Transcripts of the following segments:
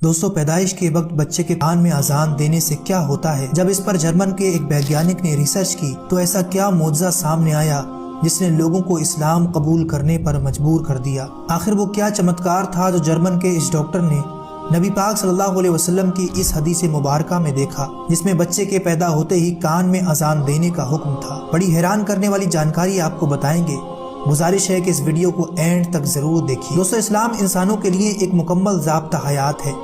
दोस्तों, पैदाइश के वक्त बच्चे के कान में अजान देने से क्या होता है? जब इस पर जर्मन के एक वैज्ञानिक ने रिसर्च की तो ऐसा क्या मौजज़ा सामने आया जिसने लोगों को इस्लाम कबूल करने पर मजबूर कर दिया। आखिर वो क्या चमत्कार था जो जर्मन के इस डॉक्टर ने नबी पाक सल्लल्लाहु अलैहि वसल्लम की इस हदीस मुबारका में देखा, जिसमें बच्चे के पैदा होते ही कान में अजान देने का हुक्म था। बड़ी हैरान करने वाली जानकारी आपको बताएंगे। गुजारिश है कि इस वीडियो को एंड तक जरूर देखिए। दोस्तों, इस्लाम इंसानों के लिए एक मुकम्मल ज़ाब्ता हयात है।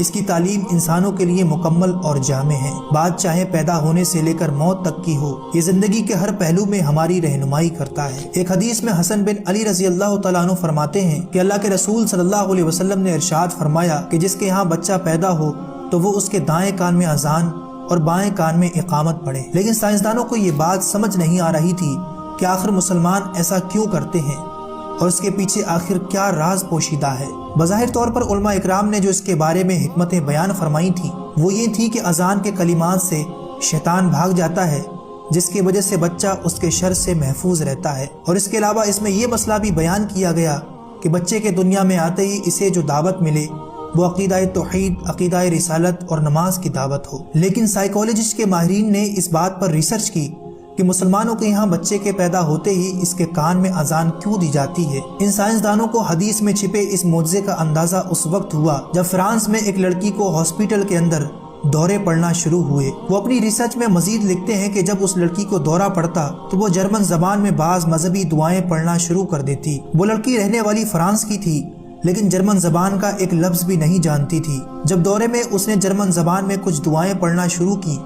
इसकी तालीम इंसानों के लिए मुकम्मल और जामे है। बात चाहे पैदा होने से लेकर मौत तक की हो, ये जिंदगी के हर पहलू में हमारी रहनुमाई करता है। एक हदीस में हसन बिन अली रजी अल्लाह तआला अन्हु फरमाते हैं कि अल्लाह के रसूल सल्लल्लाहु अलैहि वसल्लम ने इरशाद फरमाया कि जिसके यहाँ बच्चा पैदा हो तो वो उसके दाएं कान में अजान और बाएं कान में इकामत पढ़े। लेकिन साइंसदानों को ये बात समझ नहीं आ रही थी कि आखिर मुसलमान ऐसा क्यों करते हैं और इसके पीछे आखिर क्या राज पोशीदा है। बज़ाहिर तौर पर उलमा इकराम ने जो इसके बारे में हिकमतें बयान फरमाई थी वो ये थी कि अजान के कलिमात से शैतान भाग जाता है, जिसकी वजह से बच्चा उसके शर से महफूज रहता है। और इसके अलावा इसमें यह मसला भी बयान किया गया कि बच्चे के दुनिया में आते ही इसे जो दावत मिले वो अक़ीदा तौहीद, अक़ीदा रिसालत और नमाज की दावत हो। लेकिन साइकोलॉजिस्ट के माहिरीन ने इस बात पर रिसर्च की कि मुसलमानों के यहाँ बच्चे के पैदा होते ही इसके कान में अजान क्यों दी जाती है। इन साइंसदानों को हदीस में छिपे इस मौजज़े का अंदाजा उस वक्त हुआ जब फ्रांस में एक लड़की को हॉस्पिटल के अंदर दौरे पड़ना शुरू हुए। वो अपनी रिसर्च में मजीद लिखते हैं कि जब उस लड़की को दौरा पड़ता तो वो जर्मन जबान में बाज मजहबी दुआएं पढ़ना शुरू कर देती। वो लड़की रहने वाली फ्रांस की थी लेकिन जर्मन जबान का एक लफ्ज भी नहीं जानती थी। जब दौरे में उसने जर्मन जबान में कुछ दुआएं पढ़ना शुरू की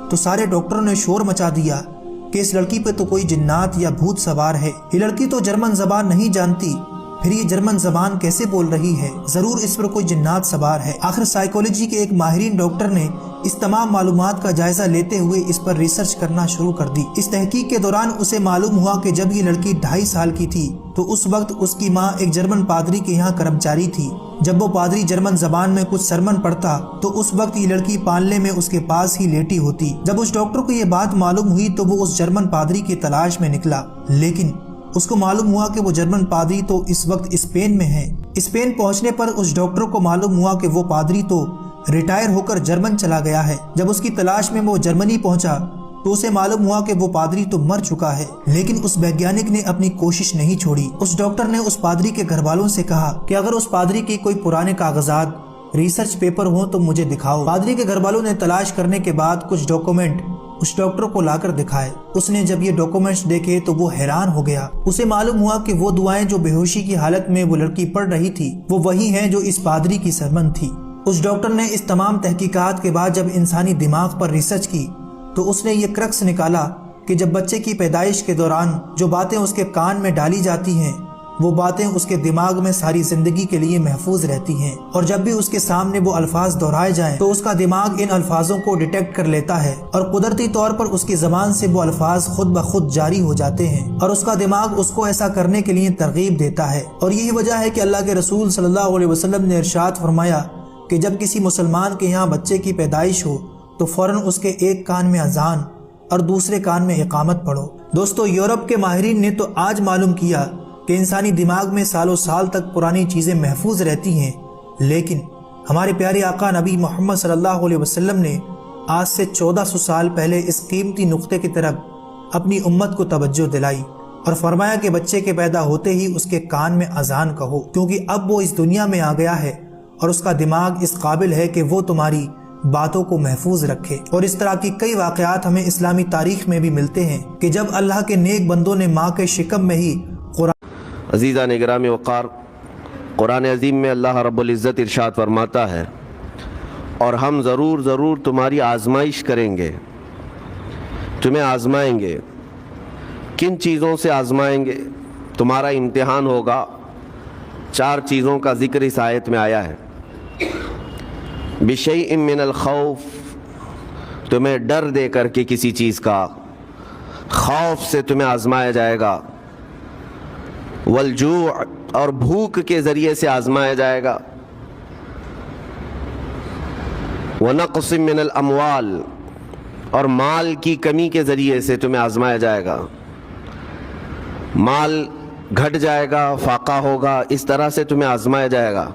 तो सारे डॉक्टरों ने शोर मचा दिया कि इस लड़की पे तो कोई जिन्नात या भूत सवार है। ये लड़की तो जर्मन जबान नहीं जानती, फिर ये जर्मन जबान कैसे बोल रही है? जरूर इस पर कोई जिन्नात सवार है। आखिर साइकोलॉजी के एक माहिरीन डॉक्टर ने इस तमाम मालूमात का जायजा लेते हुए इस पर रिसर्च करना शुरू कर दी। इस तहकीक के दौरान उसे मालूम हुआ कि जब ये लड़की 2.5 साल की थी तो उस वक्त उसकी माँ एक जर्मन पादरी के यहाँ कर्मचारी थी। जब वो पादरी जर्मन जबान में कुछ सरमन पढ़ता तो उस वक्त ये लड़की पालने में उसके पास ही लेटी होती। जब उस डॉक्टर को ये बात मालूम हुई तो वो उस जर्मन पादरी की तलाश में निकला, लेकिन उसको मालूम हुआ कि वो जर्मन पादरी तो इस वक्त स्पेन में है। स्पेन पहुंचने पर उस डॉक्टर को मालूम हुआ कि वो पादरी तो रिटायर होकर जर्मन चला गया है। जब उसकी तलाश में वो जर्मनी पहुंचा तो उसे मालूम हुआ कि वो पादरी तो मर चुका है। लेकिन उस वैज्ञानिक ने अपनी कोशिश नहीं छोड़ी। उस डॉक्टर ने उस पादरी के घर वालों से कहा कि अगर उस पादरी की कोई पुराने कागजात, रिसर्च पेपर हो तो मुझे दिखाओ। पादरी के घर वालों ने तलाश करने के बाद कुछ डॉक्यूमेंट उस डॉक्टर को लाकर दिखाए। उसने जब ये डॉक्यूमेंट्स देखे तो वो हैरान हो गया। उसे मालूम हुआ कि वो दुआएं जो बेहोशी की हालत में वो लड़की पढ़ रही थी वो वही हैं जो इस पादरी की सरमन थी। उस डॉक्टर ने इस तमाम तहकीकात के बाद जब इंसानी दिमाग पर रिसर्च की तो उसने ये क्रक्स निकाला कि जब बच्चे की पैदाइश के दौरान जो बातें उसके कान में डाली जाती हैं वो बातें उसके दिमाग में सारी जिंदगी के लिए महफूज रहती हैं, और जब भी उसके सामने वो अल्फाज दोहराए जाएं तो उसका दिमाग इन अल्फाजों को डिटेक्ट कर लेता है और कुदरती तौर पर उसकी ज़बान से वो अल्फाज खुद ब खुद जारी हो जाते हैं और उसका दिमाग उसको ऐसा करने के लिए तरगीब देता है। और यही वजह है कि अल्लाह के रसूल सल्लल्लाहु अलैहि वसल्लम ने इरशाद फरमाया कि जब किसी मुसलमान के यहाँ बच्चे की पैदाइश हो तो फौरन उसके एक कान में अजान और दूसरे कान में इकामत पढ़ो। दोस्तों, यूरोप के माहिरीन ने तो आज मालूम किया कि इंसानी दिमाग में सालों साल तक पुरानी चीज़ें महफूज रहती हैं, लेकिन हमारे प्यारे आका नबी मोहम्मद सल्लल्लाहु अलैहि वसल्लम ने आज से 1400 साल पहले इस कीमती नुक्ते की तरफ अपनी उम्मत को तवज्जो दिलाई और फरमाया कि बच्चे के पैदा होते ही उसके कान में अजान कहो, क्योंकि अब वो इस दुनिया में आ गया है और उसका दिमाग इस काबिल है कि वो तुम्हारी बातों को महफूज रखे। और इस तरह की कई वाक़यात हमें इस्लामी तारीख में भी मिलते हैं कि जब अल्लाह के नेक बंदों ने माँ के शिकम में ही अज़ीज़ान इकराम वक़ार, कुरान अज़ीम में अल्लाह रब्बुल इज़्ज़त इरशाद फरमाता है, और हम ज़रूर तुम्हारी आजमाइश करेंगे, तुम्हें आजमाएंगे। किन चीज़ों से आजमाएंगे? तुम्हारा इम्तिहान होगा। 4 चीज़ों का ज़िक्र इस आयत में आया है। बिशैइन मिनल खौफ, तुम्हें डर दे करके किसी चीज़ का, खौफ से तुम्हें आजमाया जाएगा। वलजू, और भूख के ज़रिए से आजमाया जाएगा। वनक़्सिम मिनल अमवाल, और माल की कमी के ज़रिए से तुम्हें आजमाया जाएगा। माल घट जाएगा, फाका होगा, इस तरह से तुम्हें आजमाया जाएगा।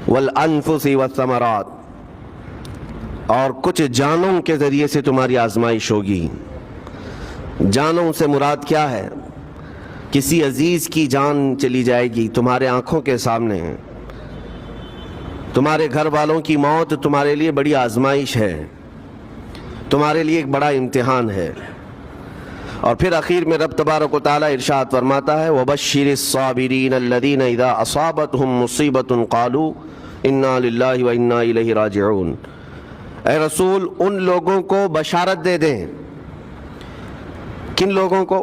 वल-अनफुस वस्समरात, और कुछ जानों के ज़रिए से तुम्हारी आजमाइश होगी। जानों से मुराद क्या है? किसी अजीज़ की जान चली जाएगी तुम्हारे आँखों के सामने, तुम्हारे घर वालों की मौत तुम्हारे लिए बड़ी आजमाइश है, तुम्हारे लिए एक बड़ा इम्तिहान है। और फिर आखिर में रब तबारक व तआला इरशाद फरमाता है, वबश्शिरिस्साबिरीन अल्लज़ीना इज़ा असाबतहुम मुसीबतुन क़ालू इन्ना लिल्लाहि व इन्ना इलैहि राजिऊन। ऐ रसूल, उन लोगों को बशारत दे दें। किन लोगों को?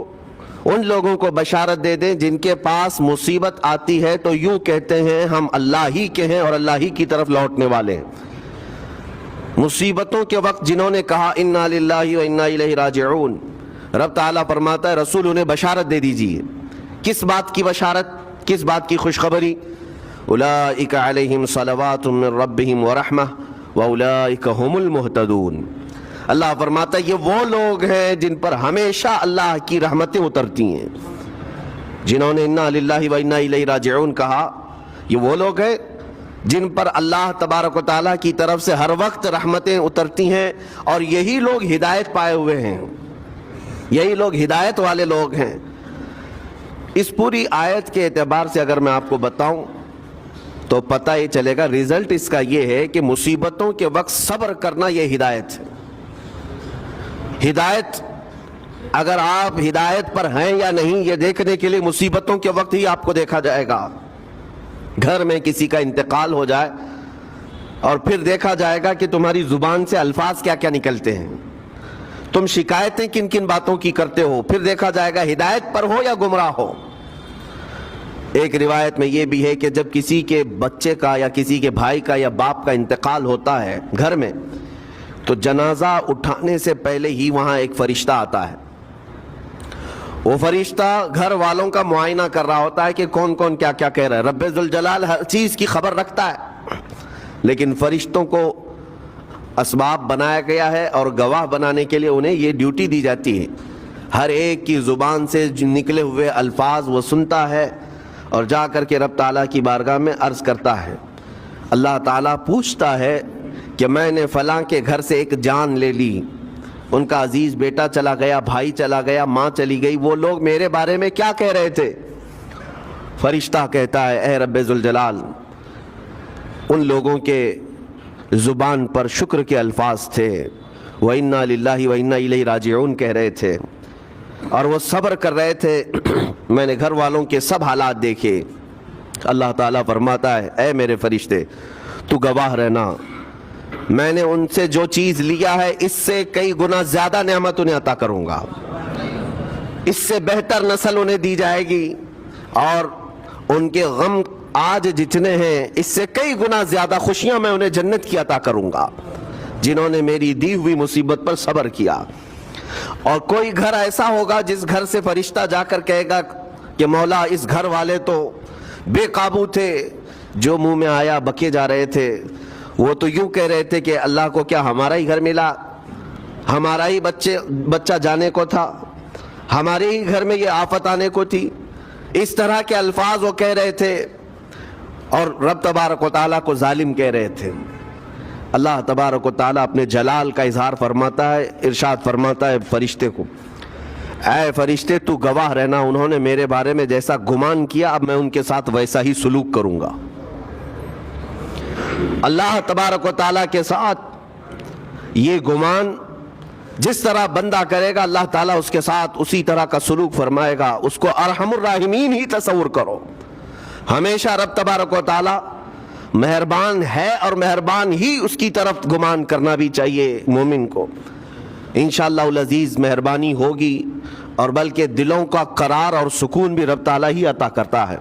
उन लोगों को बशारत दे दें जिनके पास मुसीबत आती है तो यूं कहते हैं हम अल्लाह ही के हैं और अल्लाह ही की तरफ लौटने वाले हैं। मुसीबतों के वक्त जिन्होंने कहा इन्ना लिल्लाहि व इन्ना इलैहि राजिऊन, रब ताला फरमाता है रसूल उन्हें बशारत दे दीजिए। किस बात की बशारत? किस बात की खुशखबरी? उलाइका अलैहिम सलवातुम मिन रब्बिहिम व रहमह व उलाइका हुमुल मुहतदून। अल्लाह फरमाता है ये वो लोग हैं जिन पर हमेशा अल्लाह की रहमतें उतरती हैं। जिन्होंने इन्ना लिल्लाहि व इन्ना इलैहि राजिऊन कहा, ये वो लोग हैं जिन पर अल्लाह तबारक व तआला की तरफ से हर वक्त रहमतें उतरती हैं, और यही लोग हिदायत पाए हुए हैं, यही लोग हिदायत वाले लोग हैं। इस पूरी आयत के एतबार से अगर मैं आपको बताऊं तो पता ये चलेगा, रिजल्ट इसका ये है कि मुसीबतों के वक्त सब्र करना ये हिदायत है। हिदायत, अगर आप हिदायत पर हैं या नहीं ये देखने के लिए मुसीबतों के वक्त ही आपको देखा जाएगा। घर में किसी का इंतकाल हो जाए और फिर देखा जाएगा कि तुम्हारी जुबान से अल्फाज क्या क्या निकलते हैं, तुम शिकायतें किन किन बातों की करते हो, फिर देखा जाएगा हिदायत पर हो या गुमराह हो। एक रिवायत में यह भी है कि जब किसी के बच्चे का या किसी के भाई का या बाप का इंतकाल होता है घर में, तो जनाजा उठाने से पहले ही वहां एक फरिश्ता आता है। वो फरिश्ता घर वालों का मुआयना कर रहा होता है कि कौन कौन क्या क्या कह रहा है। रब्बे जुल जलाल हर चीज की खबर रखता है, लेकिन फरिश्तों को असबाब बनाया गया है और गवाह बनाने के लिए उन्हें ये ड्यूटी दी जाती है। हर एक की जुबान से निकले हुए अल्फाज वो सुनता है और जा कर के रब ताला की बारगाह में अर्ज करता है। अल्लाह ताला पूछता है कि मैंने फलां के घर से एक जान ले ली, उनका अजीज बेटा चला गया, भाई चला गया, माँ चली गई, वो लोग मेरे बारे में क्या कह रहे थे? फरिश्ता कहता है ए रब्बे जुल जलाल, उन लोगों के जुबान पर शुक्र के अल्फाज थे, व इन्ना लिल्लाहि व इन्ना इलैहि राजिऊन कह रहे थे, और वो सब्र कर रहे थे। मैंने घर वालों के सब हालात देखे। अल्लाह ताला फरमाता है ऐ मेरे फरिश्ते तू गवाह रहना, मैंने उनसे जो चीज़ लिया है इससे कई गुना ज़्यादा नेमत उन्हें अता करूँगा, इससे बेहतर नस्ल उन्हें दी जाएगी, और उनके गम आज जितने हैं इससे कई गुना ज़्यादा खुशियाँ मैं उन्हें जन्नत की अता करूँगा, जिन्होंने मेरी दी हुई मुसीबत पर सब्र किया। और कोई घर ऐसा होगा जिस घर से फरिश्ता जाकर कहेगा कि मौला इस घर वाले तो बेकाबू थे, जो मुंह में आया बके जा रहे थे, वो तो यूं कह रहे थे कि अल्लाह को क्या हमारा ही घर मिला, हमारा ही बच्चा जाने को था, हमारे ही घर में ये आफत आने को थी। इस तरह के अल्फाज वो कह रहे थे और रब तबारक व तआला को जालिम कह रहे थे। अल्लाह तबारक व तआला अपने जलाल का इजहार फरमाता है, इरशाद फरमाता है फरिश्ते को, ऐ फरिश्ते तू गवाह रहना, उन्होंने मेरे बारे में जैसा गुमान किया अब मैं उनके साथ वैसा ही सलूक करूंगा। अल्लाह तबारक व तआला के साथ ये गुमान जिस तरह बंदा करेगा अल्लाह ताला उसके साथ उसी तरह का सलूक फरमाएगा। उसको अरहमुर राहिमीन ही तसव्वुर करो। हमेशा रब तबारक व तआला मेहरबान है और मेहरबान ही उसकी तरफ गुमान करना भी चाहिए मोमिन को। इंशाअल्लाह उल अज़ीज़ मेहरबानी होगी और बल्कि दिलों का करार और सुकून भी रब ताला ही अता करता है।